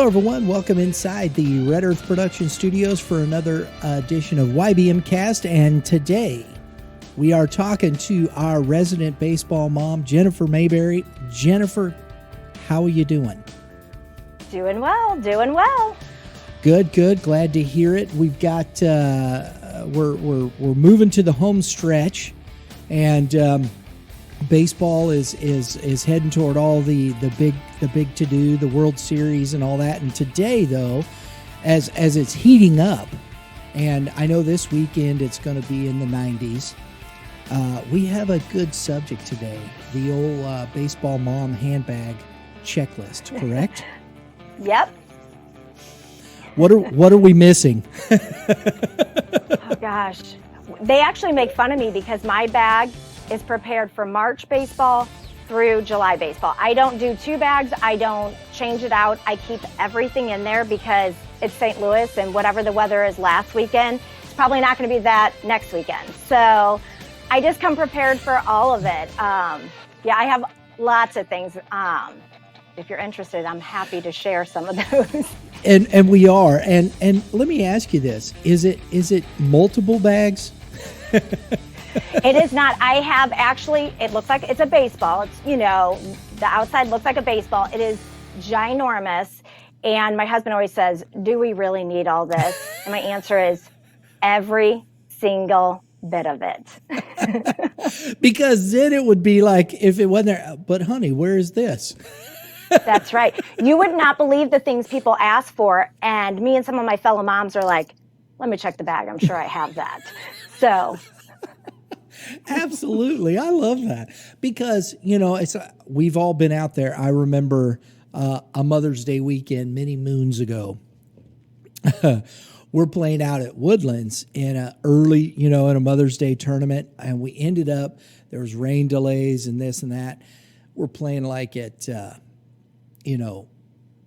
everyone. Welcome inside the Red Earth Production Studios for another edition of YBMcast. And today we are talking to our resident baseball mom, Jennifer Mayberry. Jennifer, how are you doing? Doing well. Good. Glad to hear it. We've got we're moving to the home stretch, and baseball is heading toward all the big to do, the World Series and all that. And today, though, as it's heating up, and I know this weekend it's going to be in the 90s. We have a good subject today: the old baseball mom handbag checklist. Correct? Yep. What are we missing? Oh gosh, they actually make fun of me because my bag is prepared for March baseball through July baseball. I don't do two bags. I don't change it out. I keep everything in there because it's St. Louis, and whatever the weather is last weekend, it's probably not going to be that next weekend. So I just come prepared for all of it. I have lots of things. If you're interested, I'm happy to share some of those. And we are. And let me ask you this: is it multiple bags? It is not. I have actually. It looks like it's a baseball. It's, the outside looks like a baseball. It is ginormous. And my husband always says, "Do we really need all this?" And my answer is, every single bit of it. Because then it would be like if it wasn't there. But honey, where is this? That's right. You would not believe the things people ask for. And me and some of my fellow moms are like, let me check the bag. I'm sure I have that. So. Absolutely. I love that because, we've all been out there. I remember a Mother's Day weekend many moons ago. We're playing out at Woodlands in in a Mother's Day tournament. And we ended up, there was rain delays and this and that. We're playing like at,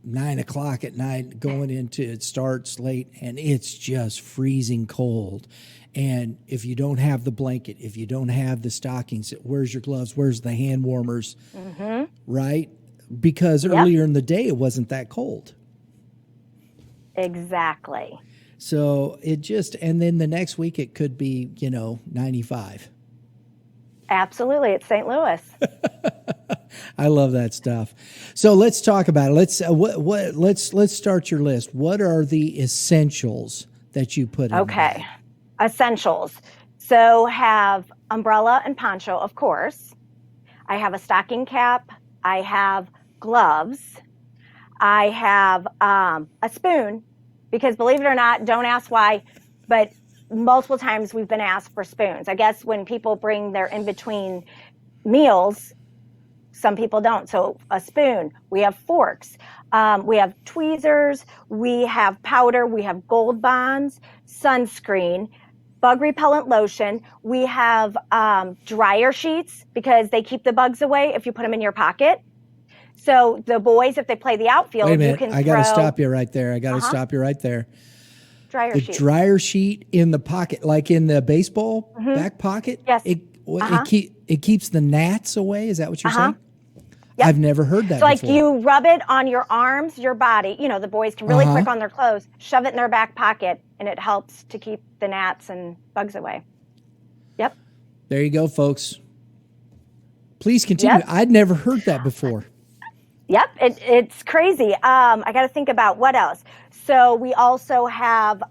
9 o'clock at night, going into it starts late, and it's just freezing cold. And if you don't have the blanket, if you don't have the stockings, where's your gloves? Where's the hand warmers? Mm-hmm. Right? Because earlier in the day, it wasn't that cold. Exactly. So and then the next week it could be, 95. Absolutely. It's St. Louis. I love that stuff. So let's talk about it. Let's start your list. What are the essentials that you put in? Okay. Essentials. So have umbrella and poncho, of course. I have a stocking cap. I have gloves. I have a spoon, because believe it or not, don't ask why, but multiple times we've been asked for spoons. I guess when people bring their in-between meals, some people don't. So a spoon. We have forks. We have tweezers. We have powder. We have Gold Bonds, sunscreen, bug repellent lotion. We have dryer sheets because they keep the bugs away if you put them in your pocket. So the boys, if they play the outfield, wait a minute, you can I got to stop you right there. The dryer sheet in the pocket, like in the baseball back pocket. Yes. It keeps the gnats away. Is that what you're saying? Yep. I've never heard that before. Before. Like you rub it on your arms, your body. The boys can really quick on their clothes, shove it in their back pocket, and it helps to keep the gnats and bugs away. Yep. There you go, folks. Please continue. Yep. I'd never heard that before. Yep, it's crazy. I got to think about what else. So we also have,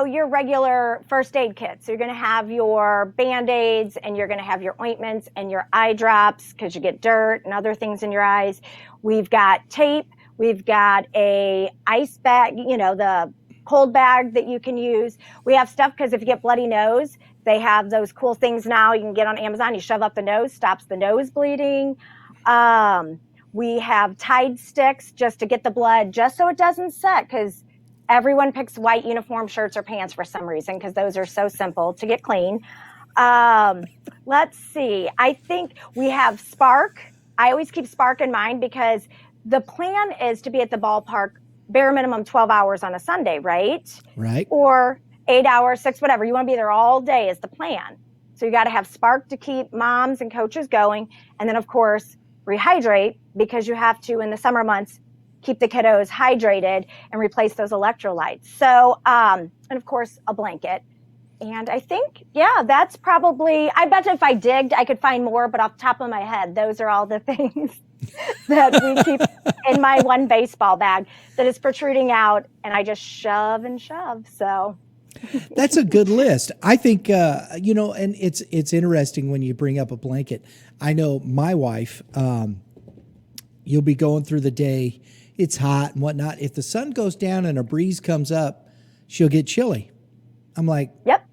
your regular first aid kits. So you're going to have your Band-Aids, and you're going to have your ointments and your eye drops because you get dirt and other things in your eyes. We've got tape. We've got a ice bag, the cold bag that you can use. We have stuff because if you get bloody nose, they have those cool things now you can get on Amazon. You shove up the nose, stops the nose bleeding. We have Tide sticks just to get the blood, just so it doesn't set, because everyone picks white uniform shirts or pants for some reason, because those are so simple to get clean. Let's see. I think we have Spark. I always keep Spark in mind because the plan is to be at the ballpark bare minimum 12 hours on a Sunday, right? Right. Or 8 hours, 6, whatever. You want to be there all day is the plan. So you got to have Spark to keep moms and coaches going. And then, of course, rehydrate, because you have to, in the summer months, keep the kiddos hydrated and replace those electrolytes. So, and of course, a blanket. And I think, yeah, that's probably, I bet if I digged, I could find more, but off the top of my head, those are all the things that we keep in my one baseball bag that is protruding out, and I just shove and shove. So that's a good list. I think, and it's interesting when you bring up a blanket. I know my wife, you'll be going through the day, it's hot and whatnot. If the sun goes down and a breeze comes up, she'll get chilly. I'm like, yep,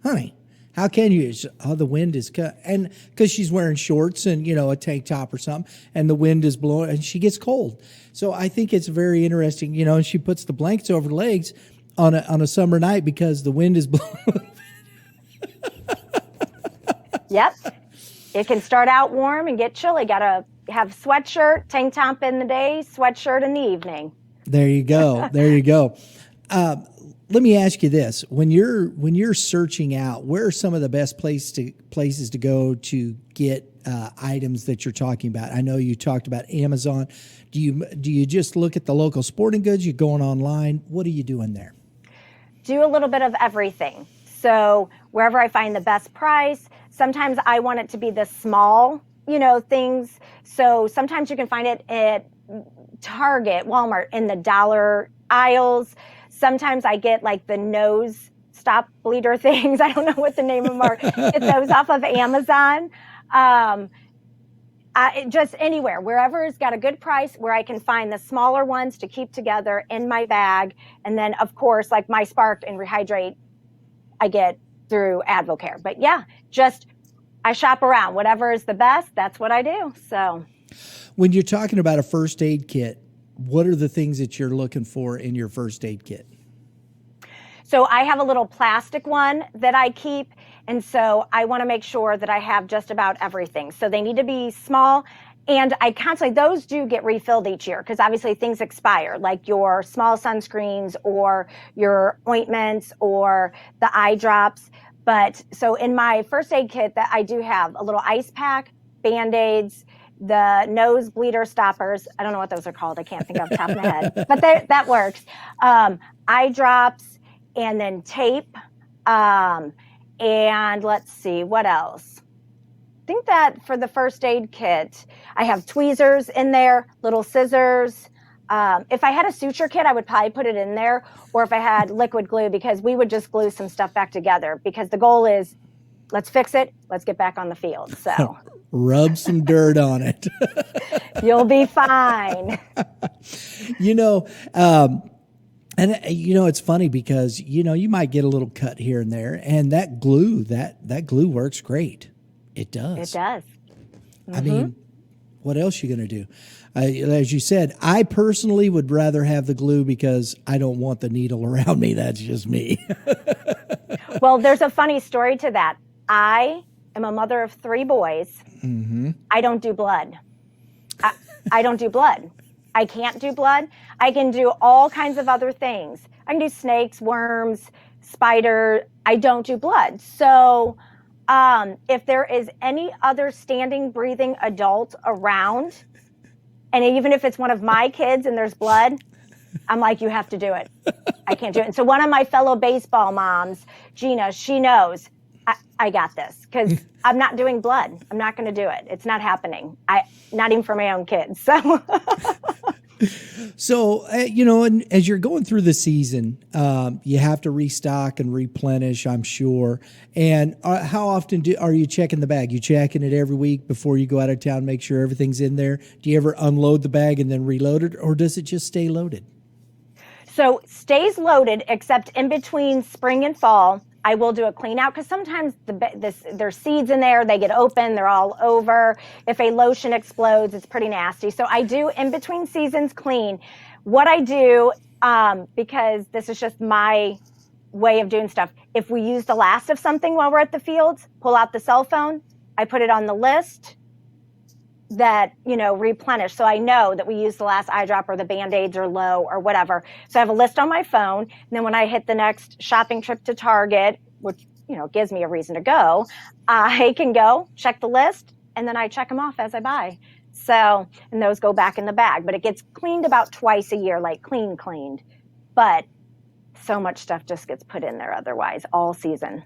honey, how can you? The wind is and because she's wearing shorts and a tank top or something, and the wind is blowing, and she gets cold. So I think it's very interesting, and she puts the blankets over her legs on a summer night because the wind is blowing. Yep, it can start out warm and get chilly. Got to have sweatshirt, tank top in the day, sweatshirt in the evening. There you go. There you go. Let me ask you this: when you're searching out, where are some of the best places to go to get items that you're talking about? I know you talked about Amazon. Do you just look at the local sporting goods? You going online? What are you doing there? Do a little bit of everything. So wherever I find the best price. Sometimes I want it to be the small, things. So sometimes you can find it at Target, Walmart, in the dollar aisles. Sometimes I get like the nose stop bleeder things. I don't know what the name of them are. Get those off of Amazon. Just anywhere, wherever it's got a good price, where I can find the smaller ones to keep together in my bag. And then, of course, like my Spark and Rehydrate, I get through Advocare. But yeah, I shop around. Whatever is the best, that's what I do. So when you're talking about a first aid kit, what are the things that you're looking for in your first aid kit? So I have a little plastic one that I keep. And so I want to make sure that I have just about everything. So they need to be small. And I constantly, those do get refilled each year because obviously things expire, like your small sunscreens or your ointments or the eye drops. But so in my first aid kit that I do have a little ice pack, Band-Aids, the nose bleeder stoppers. I don't know what those are called. I can't think off the top of my head, but that works. Eye drops, and then tape. And let's see, what else? I think that for the first aid kit, I have tweezers in there, little scissors. If I had a suture kit, I would probably put it in there, or if I had liquid glue, because we would just glue some stuff back together, because the goal is, let's fix it, let's get back on the field. So rub some dirt on it. You'll be fine. And it's funny because you might get a little cut here and there, and that glue glue works great. It does. It does. Mm-hmm. I mean, what else you going to do? As you said, I personally would rather have the glue because I don't want the needle around me. That's just me. Well, there's a funny story to that. I am a mother of 3 boys. Mm-hmm. I don't do blood. I don't do blood. I can't do blood. I can do all kinds of other things. I can do snakes, worms, spider. I don't do blood. So if there is any other standing, breathing adult around, and even if it's one of my kids and there's blood, I'm like, you have to do it. I can't do it. And so one of my fellow baseball moms, Gina, she knows I got this because I'm not doing blood. I'm not going to do it. It's not happening. Not even for my own kids. So, So, and as you're going through the season, you have to restock and replenish, I'm sure. And how often are you checking the bag? You checking it every week before you go out of town, make sure everything's in there? Do you ever unload the bag and then reload it, or does it just stay loaded? So stays loaded, except in between spring and fall, I will do a clean out, because sometimes there's seeds in there, they get open, they're all over. If a lotion explodes, it's pretty nasty. So I do in between seasons clean. What I do, because this is just my way of doing stuff, if we use the last of something while we're at the fields, pull out the cell phone, I put it on the list that, replenish. So I know that we use the last eye drop or the Band-Aids are low or whatever. So I have a list on my phone. And then when I hit the next shopping trip to Target, which, gives me a reason to go, I can go check the list and then I check them off as I buy. So, and those go back in the bag, but it gets cleaned about twice a year, like cleaned. But so much stuff just gets put in there otherwise all season.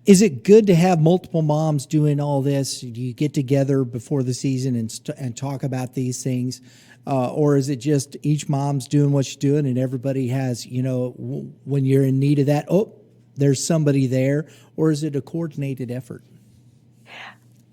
Is it good to have multiple moms doing all this? Do you get together before the season and talk about these things? Or is it just each mom's doing what she's doing and everybody has, when you're in need of that, there's somebody there? Or is it a coordinated effort?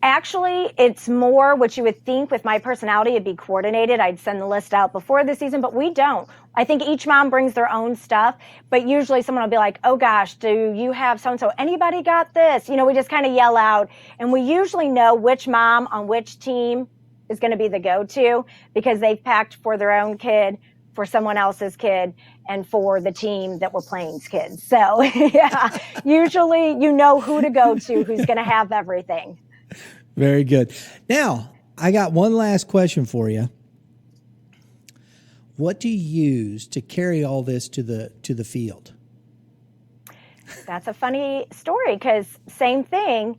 Actually, it's more what you would think with my personality. It'd be coordinated. I'd send the list out before the season, but we don't. I think each mom brings their own stuff, but usually someone will be like, oh gosh, do you have so-and-so? Anybody got this? We just kind of yell out, and we usually know which mom on which team is going to be the go-to because they've packed for their own kid, for someone else's kid, and for the team that we're playing's kids. So yeah, usually you know who to go to, who's going to have everything. Very good. Now, I got one last question for you. What do you use to carry all this to the field? That's a funny story because same thing.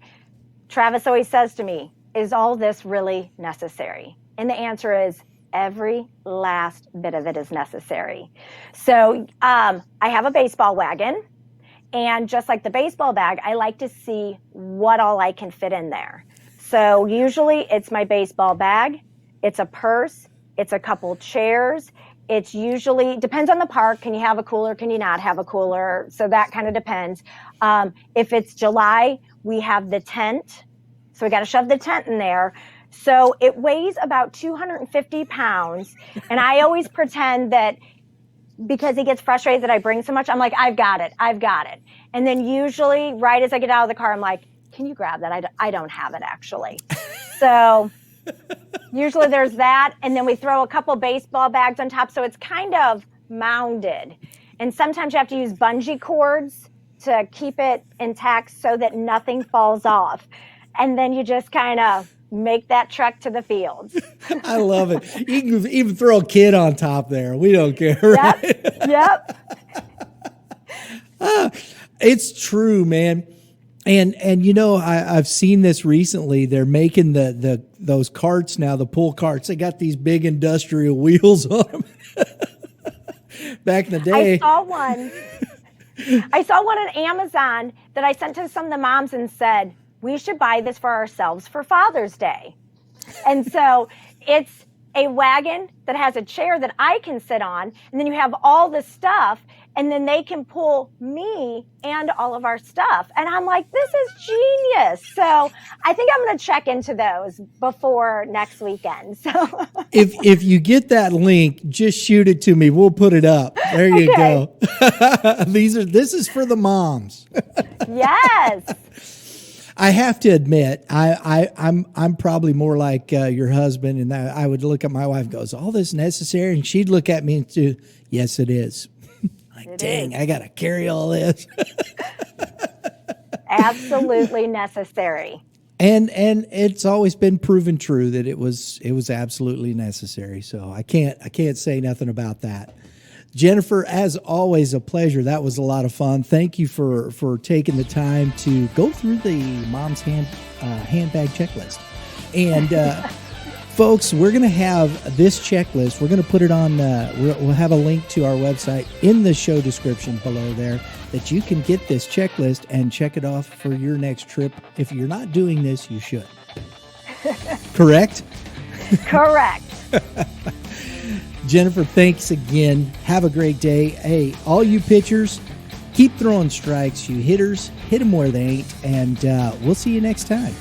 Travis always says to me, is all this really necessary? And the answer is every last bit of it is necessary. So I have a baseball wagon, and just like the baseball bag, I like to see what all I can fit in there. So usually it's my baseball bag, it's a purse, it's a couple chairs. It's usually, depends on the park. Can you have a cooler? Can you not have a cooler? So that kind of depends. If it's July, we have the tent. So we got to shove the tent in there. So it weighs about 250 pounds. And I always pretend that because he gets frustrated that I bring so much, I'm like, I've got it. And then usually right as I get out of the car, I'm like, can you grab that? I don't have it actually. So usually there's that. And then we throw a couple baseball bags on top. So it's kind of mounded. And sometimes you have to use bungee cords to keep it intact so that nothing falls off. And then you just kind of make that trek to the fields. I love it. You can even throw a kid on top there. We don't care. Right? Yep. It's true, man. And I've seen this recently. They're making those carts now, the pull carts. They got these big industrial wheels on them. Back in the day, I saw one on Amazon that I sent to some of the moms and said, we should buy this for ourselves for Father's Day. And so it's a wagon that has a chair that I can sit on, and then you have all the stuff, and then they can pull me and all of our stuff. And I'm like, this is genius. So I think I'm going to check into those before next weekend. So if you get that link, just shoot it to me. We'll put it up. There you go. This is for the moms. Yes. I have to admit, I'm probably more like your husband, and I would look at my wife and go, is all this necessary? And she'd look at me and say, yes, it is. Dang, I got to carry all this. Absolutely necessary. And it's always been proven true that it was absolutely necessary. So I can't say nothing about that. Jennifer, as always, a pleasure. That was a lot of fun. Thank you for taking the time to go through the mom's handbag checklist. And folks, we're going to have this checklist. We're going to put it on. We'll have a link to our website in the show description below there that you can get this checklist and check it off for your next trip. If you're not doing this, you should. Correct? Correct. Jennifer, thanks again. Have a great day. Hey, all you pitchers, keep throwing strikes. You hitters, hit them where they ain't. And we'll see you next time.